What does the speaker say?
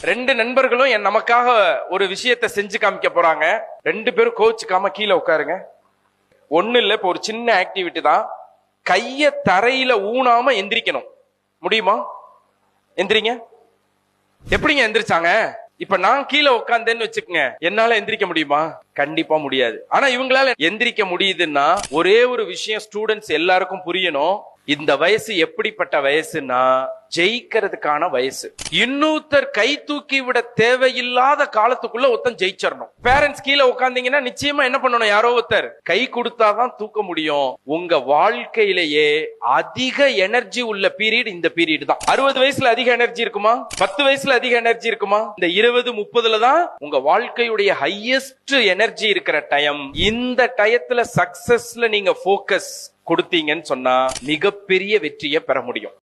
2 நண்பர்களும் நமக்காக ஒரு விஷயத்தை செஞ்சு காமிக்க போறாங்க. 2 பேரும் கோச்சுக்காம கீழே உட்காருங்க. ஒண்ணு இல்ல, இப்ப ஒரு சின்ன ஆக்டிவிட்டி தான். கைய தரையில ஊனாம எந்திரிக்கணும். முடியுமா? எந்திரிங்க. எப்படிங்க எந்திரிச்சாங்க? இப்ப நான் கீழே உட்கார்ந்தேன்னு வச்சுக்கங்க, என்னால எந்திரிக்க முடியுமா? கண்டிப்பா முடியாது. ஆனா இவங்களால எந்திரிக்க முடியுதுன்னா ஒரே ஒரு விஷயம் ஸ்டூடெண்ட்ஸ் எல்லாருக்கும் புரியணும். இந்த வயசு எப்படிப்பட்ட வயசுன்னா ஜெயிக்கிறதுக்கான வயசு. இன்னொருத்தர் கை தூக்கி விட தேவையில்லாத காலத்துக்குள்ள ஒருத்தன் ஜெயிச்சிடணும். பேரண்ட்ஸ் கீழே உட்கார்ந்தீங்கன்னா நிச்சயமா என்ன பண்ணணும்? யாரோ ஒருத்தர் கை கொடுத்தாதான் தூக்க முடியும். உங்க வாழ்க்கையிலேயே அதிக எனர்ஜி உள்ள பீரியட் இந்த பீரியட் தான். 60 வயசுல அதிக எனர்ஜி இருக்குமா? 10 வயசுல அதிக எனர்ஜி இருக்குமா? இந்த 20-30 தான் உங்க வாழ்க்கையுடைய ஹையஸ்ட் எனர்ஜி இருக்கிற டைம். இந்த டயத்துல சக்சஸ்ல நீங்க போக்கஸ் கொடுத்தீங்கன்னு சொன்னா மிகப்பெரிய வெற்றியை பெற முடியும்.